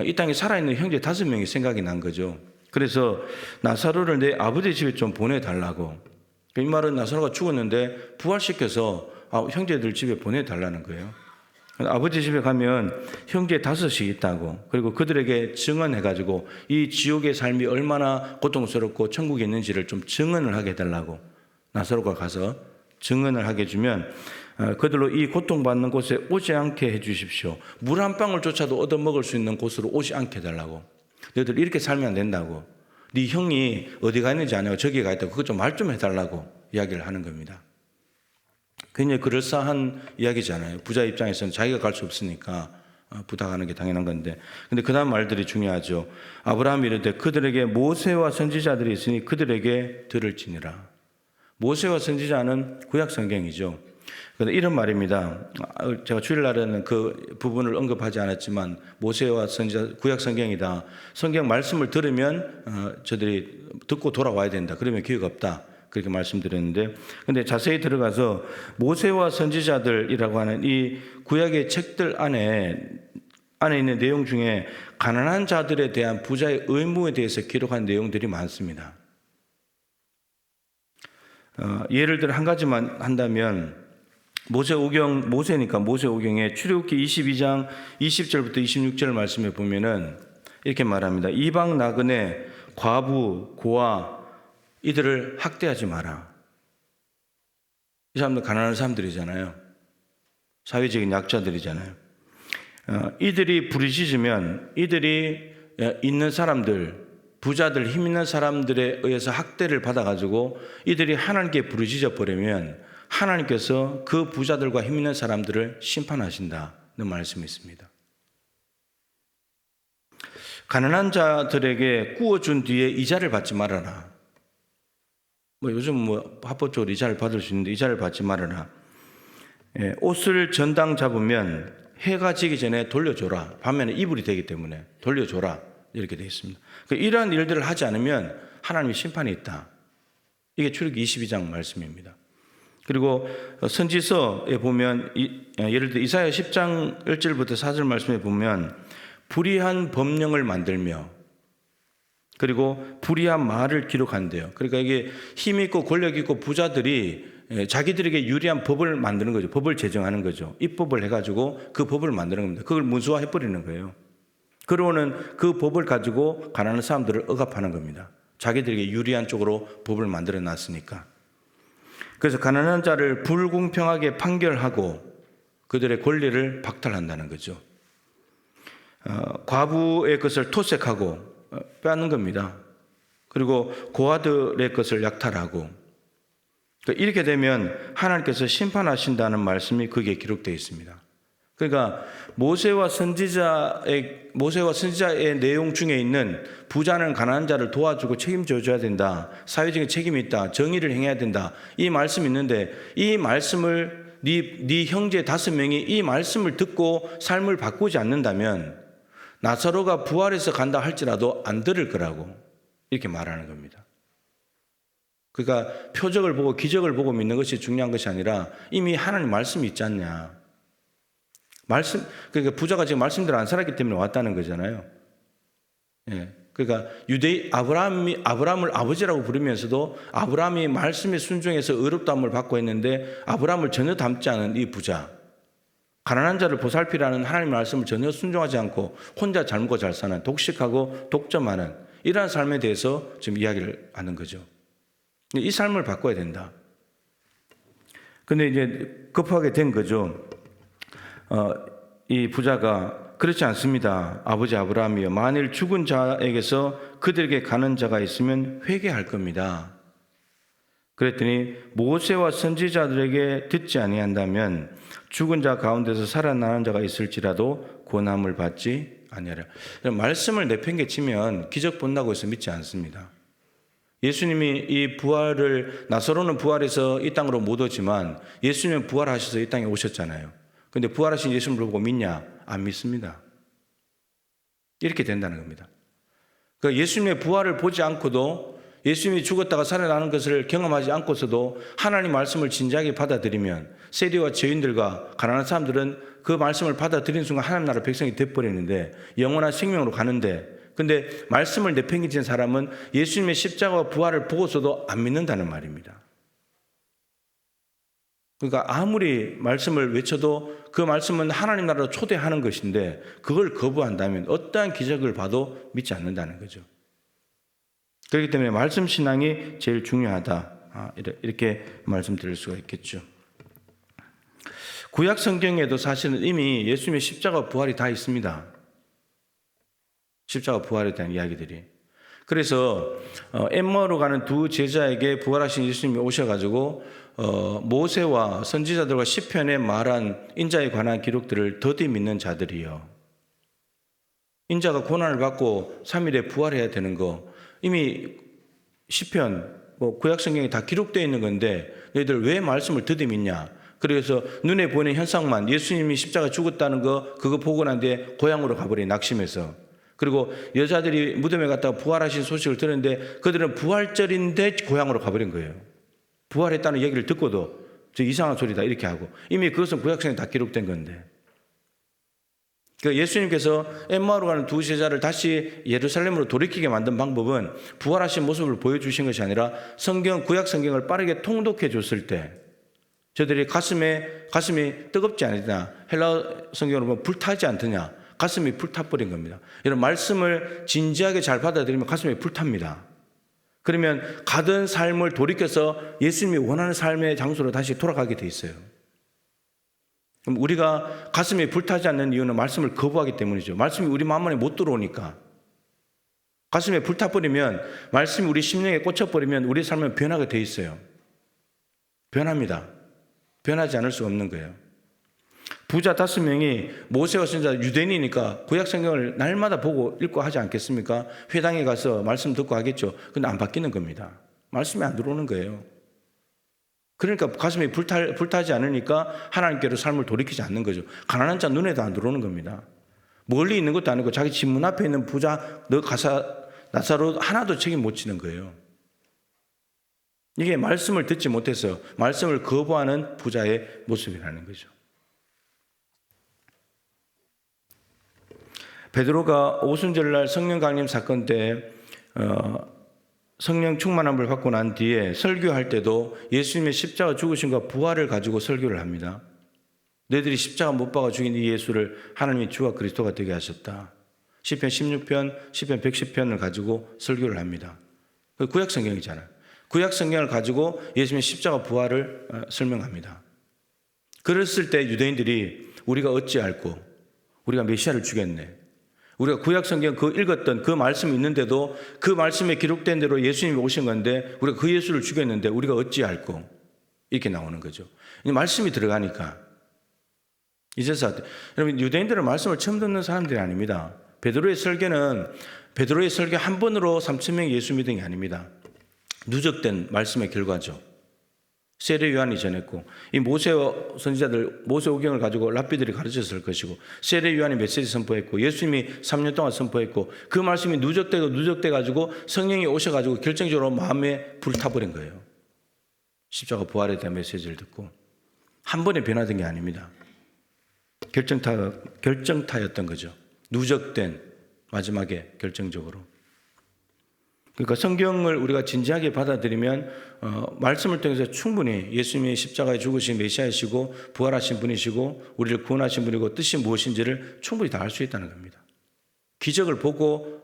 이 땅에 살아있는 형제 5명이 생각이 난 거죠. 그래서 나사로를 내 아버지 집에 좀 보내달라고. 이 말은 나사로가 죽었는데 부활시켜서 형제들 집에 보내달라는 거예요. 아버지 집에 가면 형제 5이 있다고. 그리고 그들에게 증언해가지고 이 지옥의 삶이 얼마나 고통스럽고 천국에 있는지를 좀 증언을 하게 해달라고 나사로가 가서 증언을 하게 해주면 그들로 이 고통받는 곳에 오지 않게 해주십시오. 물 한 방울조차도 얻어먹을 수 있는 곳으로 오지 않게 해달라고. 너희들 이렇게 살면 안 된다고. 네 형이 어디 가 있는지 아냐고 저기 가 있다고. 그것 좀 말 좀 해달라고 이야기를 하는 겁니다. 굉장히 그럴싸한 이야기잖아요. 부자 입장에서는 자기가 갈 수 없으니까 부탁하는 게 당연한 건데. 근데 그 다음 말들이 중요하죠. 아브라함이 이르되 그들에게 모세와 선지자들이 있으니 그들에게 들을지니라. 모세와 선지자는 구약 성경이죠. 그런데 이런 말입니다. 제가 주일날에는 그 부분을 언급하지 않았지만 모세와 선지자 구약 성경이다. 성경 말씀을 들으면 저들이 듣고 돌아와야 된다. 그러면 기회가 없다. 그렇게 말씀드렸는데, 근데 자세히 들어가서 모세와 선지자들이라고 하는 이 구약의 책들 안에 있는 내용 중에 가난한 자들에 대한 부자의 의무에 대해서 기록한 내용들이 많습니다. 예를 들어 한 가지만 한다면 모세니까 모세오경에 출애굽기 22장 20절부터 26절 말씀에 보면은 이렇게 말합니다. 이방 나그네 과부 고아 이들을 학대하지 마라. 이 사람들 가난한 사람들이잖아요. 사회적인 약자들이잖아요. 이들이 부르짖으면 이들이 있는 사람들, 부자들, 힘 있는 사람들에 의해서 학대를 받아가지고 이들이 하나님께 부르짖어 버리면 하나님께서 그 부자들과 힘 있는 사람들을 심판하신다는 말씀이 있습니다. 가난한 자들에게 구워준 뒤에 이자를 받지 말아라. 요즘 합법적으로 이자를 받을 수 있는데 이자를 받지 말아라. 옷을 전당 잡으면 해가 지기 전에 돌려줘라. 밤에는 이불이 되기 때문에 돌려줘라. 이렇게 되어 있습니다. 이러한 일들을 하지 않으면 하나님의 심판이 있다. 이게 출애굽기 22장 말씀입니다. 그리고 선지서에 보면 예를 들어 이사야 10장 1절부터 4절 말씀에 보면 불의한 법령을 만들며 그리고 불의한 말을 기록한대요. 그러니까 이게 힘 있고 권력 있고 부자들이 자기들에게 유리한 법을 만드는 거죠. 법을 제정하는 거죠. 입법을 해가지고 그 법을 만드는 겁니다. 그걸 문수화해버리는 거예요. 그러고는 그 법을 가지고 가난한 사람들을 억압하는 겁니다. 자기들에게 유리한 쪽으로 법을 만들어 놨으니까. 그래서 가난한 자를 불공평하게 판결하고 그들의 권리를 박탈한다는 거죠. 과부의 것을 토색하고 빼앗는 겁니다. 그리고 고아들의 것을 약탈하고 이렇게 되면 하나님께서 심판하신다는 말씀이 거기에 기록되어 있습니다. 그러니까 모세와 선지자의 내용 중에 있는 부자는 가난한 자를 도와주고 책임져 줘야 된다. 사회적인 책임이 있다. 정의를 행해야 된다. 이 말씀이 있는데 이 말씀을 네 형제 5명이 이 말씀을 듣고 삶을 바꾸지 않는다면 나사로가 부활해서 간다 할지라도 안 들을 거라고 이렇게 말하는 겁니다. 그러니까 표적을 보고 기적을 보고 믿는 것이 중요한 것이 아니라 이미 하나님 말씀이 있지 않냐. 그러니까 부자가 지금 말씀대로 안 살았기 때문에 왔다는 거잖아요. 그러니까 아브라함을 아버지라고 부르면서도 아브라함이 말씀에 순종해서 의롭다함을 받고 했는데 아브라함을 전혀 닮지 않은 이 부자. 가난한 자를 보살피라는 하나님의 말씀을 전혀 순종하지 않고 혼자 잘 먹고 잘 사는 독식하고 독점하는 이러한 삶에 대해서 지금 이야기를 하는 거죠. 이 삶을 바꿔야 된다. 근데 이제 급하게 된 거죠. 이 부자가 그렇지 않습니다. 아버지 아브라함이여 만일 죽은 자에게서 그들에게 가는 자가 있으면 회개할 겁니다. 그랬더니 모세와 선지자들에게 듣지 아니한다면 죽은 자 가운데서 살아나는 자가 있을지라도 고난을 받지 아니하라. 말씀을 내팽개치면 기적 본다고 해서 믿지 않습니다. 예수님이 이 부활을, 나사로는 부활해서 이 땅으로 못 오지만 예수님은 부활하셔서 이 땅에 오셨잖아요. 근데 부활하신 예수님을 보고 믿냐? 안 믿습니다. 이렇게 된다는 겁니다. 그러니까 예수님의 부활을 보지 않고도, 예수님이 죽었다가 살아나는 것을 경험하지 않고서도 하나님 말씀을 진지하게 받아들이면, 세리와 죄인들과 가난한 사람들은 그 말씀을 받아들이는 순간 하나님 나라 백성이 돼버리는데 영원한 생명으로 가는데, 근데 말씀을 내팽개친 사람은 예수님의 십자가와 부활을 보고서도 안 믿는다는 말입니다. 그러니까 아무리 말씀을 외쳐도 그 말씀은 하나님 나라로 초대하는 것인데 그걸 거부한다면 어떠한 기적을 봐도 믿지 않는다는 거죠. 그렇기 때문에 말씀 신앙이 제일 중요하다, 이렇게 말씀드릴 수가 있겠죠. 구약 성경에도 사실은 이미 예수님의 십자가 부활이 다 있습니다. 십자가 부활에 대한 이야기들이. 그래서 엠마오로 가는 두 제자에게 부활하신 예수님이 오셔가지고 모세와 선지자들과 시편에 말한 인자에 관한 기록들을 더디 믿는 자들이요, 인자가 고난을 받고 3일에 부활해야 되는 거 이미 시편, 구약 성경에 다 기록되어 있는 건데 너희들 왜 말씀을 더디 믿냐? 그래서 눈에 보이는 현상만, 예수님이 십자가 죽었다는 거 그거 보고 난 뒤에 고향으로 가버린, 낙심해서. 그리고 여자들이 무덤에 갔다가 부활하신 소식을 들었는데 그들은 부활절인데 고향으로 가버린 거예요. 부활했다는 얘기를 듣고도 저 이상한 소리다 이렇게 하고, 이미 그것은 구약성에 다 기록된 건데. 그러니까 예수님께서 엠마오로 가는 두 제자를 다시 예루살렘으로 돌이키게 만든 방법은 부활하신 모습을 보여주신 것이 아니라 구약 성경을 빠르게 통독해 줬을 때 저들이 가슴이 뜨겁지 않으냐, 헬라 성경으로 보면 불타지 않더냐, 가슴이 불타버린 겁니다. 이런 말씀을 진지하게 잘 받아들이면 가슴이 불탑니다. 그러면 가던 삶을 돌이켜서 예수님이 원하는 삶의 장소로 다시 돌아가게 돼 있어요. 그럼 우리가 가슴이 불타지 않는 이유는 말씀을 거부하기 때문이죠. 말씀이 우리 마음 안에 못 들어오니까. 가슴에 불타버리면, 말씀이 우리 심령에 꽂혀버리면 우리 삶은 변하게 돼 있어요. 변합니다. 변하지 않을 수가 없는 거예요. 부자 5명이 모세와 선지자, 유대인이니까 구약 성경을 날마다 보고 읽고 하지 않겠습니까? 회당에 가서 말씀 듣고 하겠죠. 근데 안 바뀌는 겁니다. 말씀이 안 들어오는 거예요. 그러니까 가슴이 불타지 않으니까 하나님께로 삶을 돌이키지 않는 거죠. 가난한 자 눈에도 안 들어오는 겁니다. 멀리 있는 것도 아니고 자기 집 문 앞에 있는 부자 나사로 하나도 책임 못 지는 거예요. 이게 말씀을 듣지 못해서 말씀을 거부하는 부자의 모습이라는 거죠. 베드로가 오순절날 성령 강림 사건 때 성령 충만함을 받고 난 뒤에 설교할 때도 예수님의 십자가 죽으심과 부활을 가지고 설교를 합니다. 너희들이 십자가 못 박아 죽인 이 예수를 하나님이 주와 그리스도가 되게 하셨다. 시편 16편, 시편 110편을 가지고 설교를 합니다. 구약 성경이잖아요. 구약 성경을 가지고 예수님의 십자가 부활을 설명합니다. 그랬을 때 유대인들이 우리가 어찌 알고 우리가 메시아를 죽였네. 우리가 구약 성경 읽었던 그 말씀이 있는데도 그 말씀에 기록된 대로 예수님이 오신 건데 우리가 그 예수를 죽였는데 우리가 어찌 알고, 이렇게 나오는 거죠. 말씀이 들어가니까. 이제서 여러분, 유대인들은 말씀을 처음 듣는 사람들이 아닙니다. 베드로의 설교 한 번으로 3,000명이 예수 믿은 게 아닙니다. 누적된 말씀의 결과죠. 세례 요한이 전했고, 이 모세와 선지자들, 모세오경을 가지고 랍비들이 가르쳤을 것이고, 세례 요한이 메시지 선포했고, 예수님이 3년 동안 선포했고, 그 말씀이 누적돼 가지고 성령이 오셔가지고 결정적으로 마음에 불타버린 거예요. 십자가 부활에 대한 메시지를 듣고 한 번에 변화된 게 아닙니다. 결정타였던 거죠. 누적된, 마지막에 결정적으로. 그러니까 성경을 우리가 진지하게 받아들이면 말씀을 통해서 충분히 예수님이 십자가에 죽으신 메시아이시고 부활하신 분이시고 우리를 구원하신 분이고 뜻이 무엇인지를 충분히 다 알 수 있다는 겁니다. 기적을 보고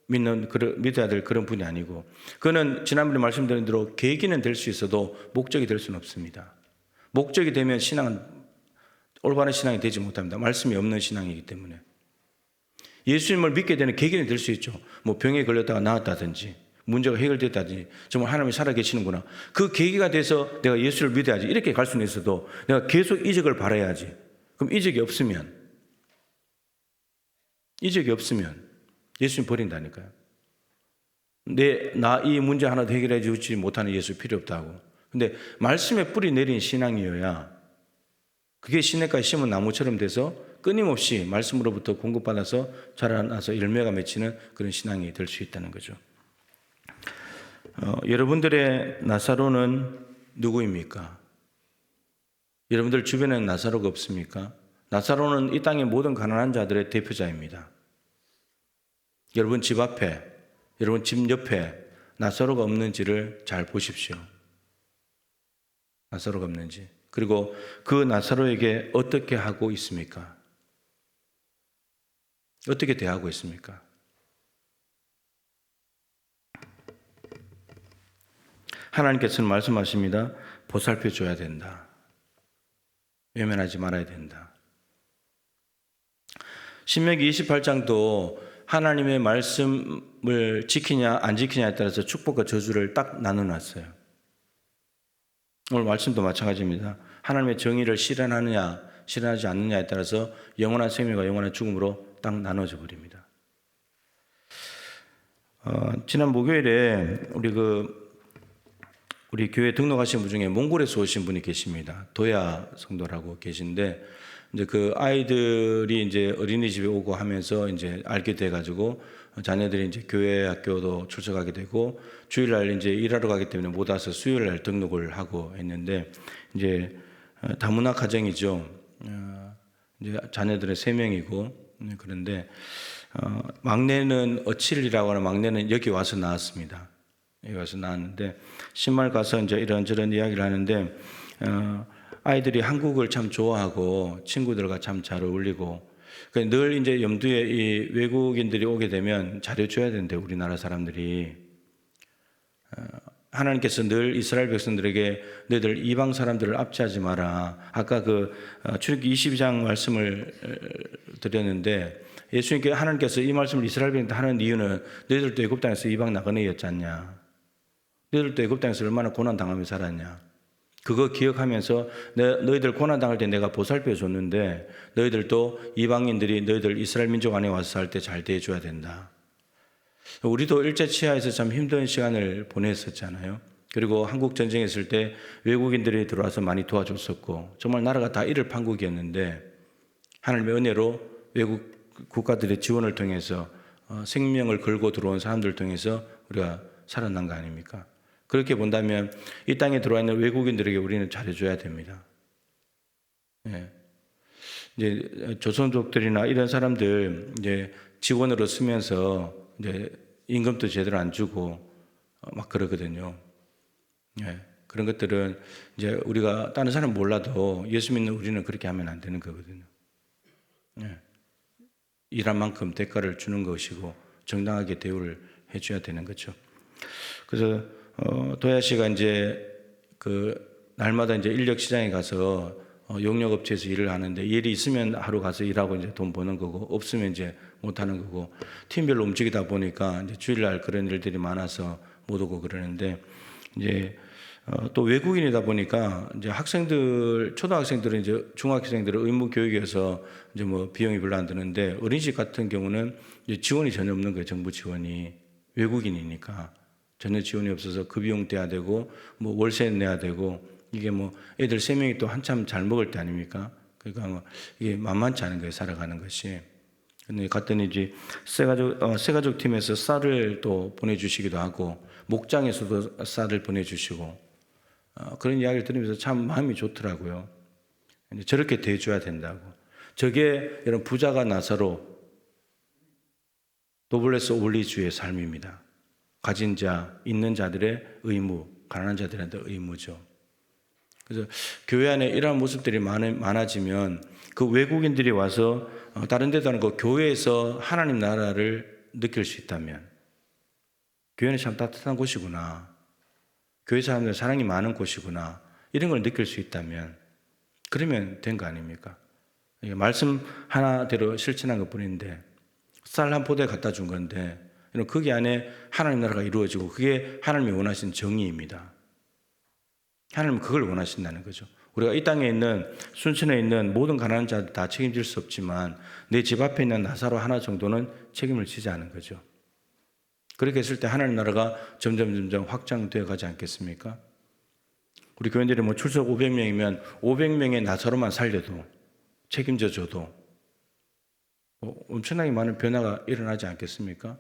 믿어야 될 그런 분이 아니고, 그는 지난번에 말씀드린 대로 계기는 될 수 있어도 목적이 될 수는 없습니다. 목적이 되면 신앙은 올바른 신앙이 되지 못합니다. 말씀이 없는 신앙이기 때문에. 예수님을 믿게 되는 계기는 될 수 있죠. 병에 걸렸다가 나았다든지 문제가 해결됐다든지 정말 하나님이 살아계시는구나, 그 계기가 돼서 내가 예수를 믿어야지, 이렇게 갈 수는 있어도 내가 계속 이적을 바라야지. 그럼 이적이 없으면 예수님 버린다니까요. 나 이 문제 하나도 해결해 주지 못하는 예수 필요 없다고. 근데 말씀에 뿌리 내린 신앙이어야 그게 시냇가에 심은 나무처럼 돼서 끊임없이 말씀으로부터 공급받아서 자라나서 열매가 맺히는 그런 신앙이 될 수 있다는 거죠. 여러분들의 나사로는 누구입니까? 여러분들 주변에는 나사로가 없습니까? 나사로는 이 땅의 모든 가난한 자들의 대표자입니다. 여러분 집 앞에, 여러분 집 옆에 나사로가 없는지를 잘 보십시오. 나사로가 없는지. 그리고 그 나사로에게 어떻게 하고 있습니까? 어떻게 대하고 있습니까? 하나님께서는 말씀하십니다. 보살펴 줘야 된다. 외면하지 말아야 된다. 신명기 28장도 하나님의 말씀을 지키냐 안 지키냐에 따라서 축복과 저주를 딱 나눠놨어요. 오늘 말씀도 마찬가지입니다. 하나님의 정의를 실현하느냐 실현하지 않느냐에 따라서 영원한 생명과 영원한 죽음으로 딱 나눠져 버립니다. 지난 목요일에 우리 교회 등록하신 분 중에 몽골에서 오신 분이 계십니다. 도야 성도라고 계신데 이제 그 아이들이 이제 어린이집에 오고 하면서 이제 알게 돼가지고 자녀들이 이제 교회 학교도 출석하게 되고 주일날 이제 일하러 가기 때문에 못 와서 수요일날 등록을 하고 했는데 이제 다문화 가정이죠. 이제 자녀들은 3명이고 그런데 막내는 어칠이라고 하는 막내는 여기 와서 나왔습니다. 여기 와서 나왔는데 신말 가서 이제 이런저런 이야기를 하는데 아이들이 한국을 참 좋아하고 친구들과 참 잘 어울리고 늘 이제 염두에 이 외국인들이 오게 되면 잘해줘야 되는데 우리나라 사람들이 하나님께서 늘 이스라엘 백성들에게 너희들 이방 사람들을 압제하지 마라. 아까 그 출애굽기 22장 말씀을 드렸는데 예수님께 하나님께서 이 말씀을 이스라엘 백성한테 하는 이유는 너희들도 애굽 땅에서 이방 나그네였지 않냐. 너희들도 애굽 땅에서 얼마나 고난 당하며 살았냐. 그거 기억하면서 너희들 고난 당할 때 내가 보살펴 줬는데 너희들도 이방인들이 너희들 이스라엘 민족 안에 와서 살 때 잘 대해줘야 된다. 우리도 일제 치하에서 참 힘든 시간을 보냈었잖아요. 그리고 한국 전쟁에 있을 때 외국인들이 들어와서 많이 도와줬었고 정말 나라가 다 이를 판국이었는데 하나님의 은혜로 외국 국가들의 지원을 통해서 생명을 걸고 들어온 사람들 통해서 우리가 살아난 거 아닙니까? 그렇게 본다면 이 땅에 들어와 있는 외국인들에게 우리는 잘해줘야 됩니다. 예. 이제 조선족들이나 이런 사람들 이제 직원으로 쓰면서 이제 임금도 제대로 안 주고 막 그러거든요. 예. 그런 것들은 이제 우리가 다른 사람 몰라도 예수 믿는 우리는 그렇게 하면 안 되는 거거든요. 예. 일한 만큼 대가를 주는 것이고 정당하게 대우를 해줘야 되는 거죠. 그래서 도야 씨가 이제 그 날마다 이제 인력 시장에 가서 용역업체에서 일을 하는데 일이 있으면 하루 가서 일하고 이제 돈 버는 거고 없으면 이제 못 하는 거고 팀별로 움직이다 보니까 이제 주일날 그런 일들이 많아서 못 오고 그러는데 이제 또 외국인이다 보니까 이제 학생들 초등학생들은 이제 중학생들은 의무 교육에서 이제 뭐 비용이 별로 안 드는데 어린이집 같은 경우는 이제 지원이 전혀 없는 거예요. 정부 지원이 외국인이니까. 전혀 지원이 없어서 그 비용 떼야 되고 뭐 월세 내야 되고 이게 뭐 애들 3명이 또 한참 잘 먹을 때 아닙니까? 그러니까 뭐 이게 만만치 않은 거예요. 살아가는 것이. 근데 갔더니 이제 새가족 팀에서 쌀을 또 보내주시기도 하고 목장에서도 쌀을 보내주시고 그런 이야기를 들으면서 참 마음이 좋더라고요. 이제 저렇게 대해줘야 된다고. 저게 이런 부자가 나사로 노블레스 올리주의 삶입니다. 가진 자, 있는 자들의 의무, 가난한 자들한테 의무죠. 그래서 교회 안에 이러한 모습들이 많아지면 그 외국인들이 와서 다른 데도 아니고 교회에서 하나님 나라를 느낄 수 있다면 교회는 참 따뜻한 곳이구나. 교회 사람들 사랑이 많은 곳이구나. 이런 걸 느낄 수 있다면 그러면 된 거 아닙니까? 말씀 하나대로 실천한 것뿐인데 쌀 한 포대 갖다 준 건데 거기 안에 하나님 나라가 이루어지고 그게 하나님이 원하시는 정의입니다. 하나님은 그걸 원하신다는 거죠. 우리가 이 땅에 있는 순천에 있는 모든 가난한 자들 다 책임질 수 없지만 내 집 앞에 있는 나사로 하나 정도는 책임을 지자는 거죠. 그렇게 했을 때 하나님 나라가 점점 확장되어 가지 않겠습니까? 우리 교인들이 뭐 출석 500명이면 500명의 나사로만 살려도 책임져 줘도 엄청나게 많은 변화가 일어나지 않겠습니까?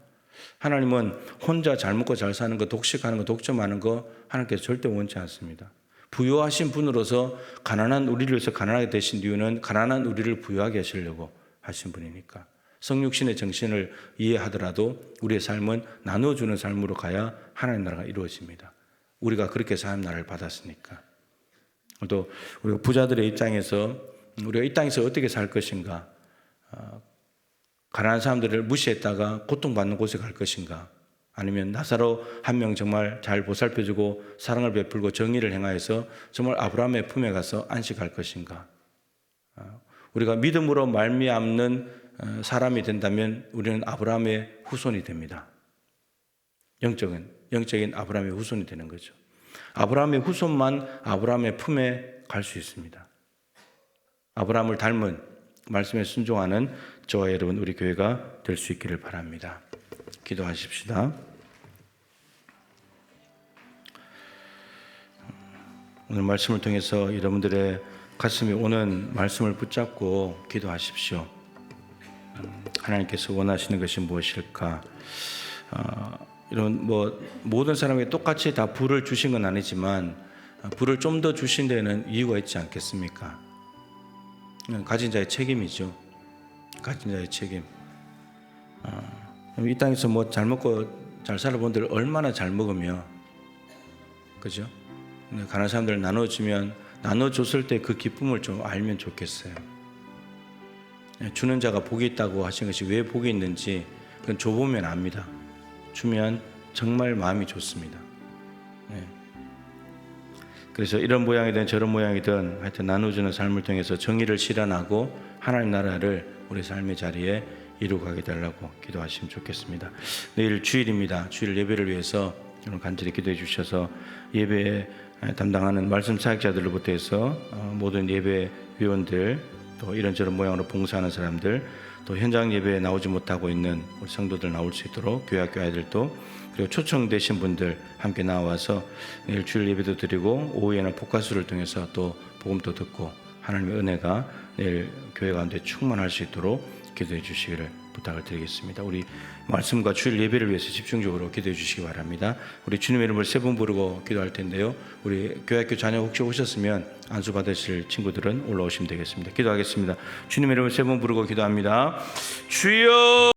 하나님은 혼자 잘 먹고 잘 사는 거, 독식하는 거, 독점하는 거 하나님께서 절대 원치 않습니다. 부유하신 분으로서 가난한 우리를 위해서 가난하게 되신 이유는 가난한 우리를 부유하게 하시려고 하신 분이니까. 성육신의 정신을 이해하더라도 우리의 삶은 나눠주는 삶으로 가야 하나님 나라가 이루어집니다. 우리가 그렇게 해서 하나님 나라를 받았으니까. 또 우리가 부자들의 입장에서 우리가 이 땅에서 어떻게 살 것인가, 가난한 사람들을 무시했다가 고통받는 곳에 갈 것인가, 아니면 나사로 한 명 정말 잘 보살펴주고 사랑을 베풀고 정의를 행하여서 정말 아브라함의 품에 가서 안식할 것인가. 우리가 믿음으로 말미암는 사람이 된다면 우리는 아브라함의 후손이 됩니다. 영적인 아브라함의 후손이 되는 거죠. 아브라함의 후손만 아브라함의 품에 갈 수 있습니다. 아브라함을 닮은 말씀에 순종하는 저와 여러분 우리 교회가 될 수 있기를 바랍니다. 기도하십시다. 오늘 말씀을 통해서 여러분들의 가슴에 오는 말씀을 붙잡고 기도하십시오. 하나님께서 원하시는 것이 무엇일까? 이런 모든 사람에게 똑같이 다 부를 주신 건 아니지만 부를 좀 더 주신 데는 이유가 있지 않겠습니까? 가진 자의 책임이죠. 가진 자의 책임. 이 땅에서 뭐 잘 먹고 잘 살아본 들 얼마나 잘 먹으며, 그죠? 가난한 사람들 나눠주면 나눠줬을 때 그 기쁨을 좀 알면 좋겠어요. 주는 자가 복이 있다고 하신 것이 왜 복이 있는지 그건 줘보면 압니다. 주면 정말 마음이 좋습니다. 그래서 이런 모양이든 저런 모양이든 하여튼 나눠주는 삶을 통해서 정의를 실현하고 하나님 나라를 우리 삶의 자리에 이루어가게 달라고 기도하시면 좋겠습니다. 내일 주일입니다. 주일 예배를 위해서 오늘 간절히 기도해 주셔서 예배에 담당하는 말씀 사역자들로부터 해서 모든 예배 위원들, 또 이런저런 모양으로 봉사하는 사람들, 또 현장 예배에 나오지 못하고 있는 우리 성도들 나올 수 있도록 교회 학교 아이들도, 그리고 초청되신 분들 함께 나와서 내일 주일 예배도 드리고 오후에는 복가수를 통해서 또 복음도 듣고 하나님의 은혜가 내일 교회 가운데 충만할 수 있도록 기도해 주시기를 부탁을 드리겠습니다. 우리 말씀과 주일 예배를 위해서 집중적으로 기도해 주시기 바랍니다. 우리 주님의 이름을 세 번 부르고 기도할 텐데요. 우리 교회학교 자녀 혹시 오셨으면 안수 받으실 친구들은 올라오시면 되겠습니다. 기도하겠습니다. 주님의 이름을 세 번 부르고 기도합니다. 주여!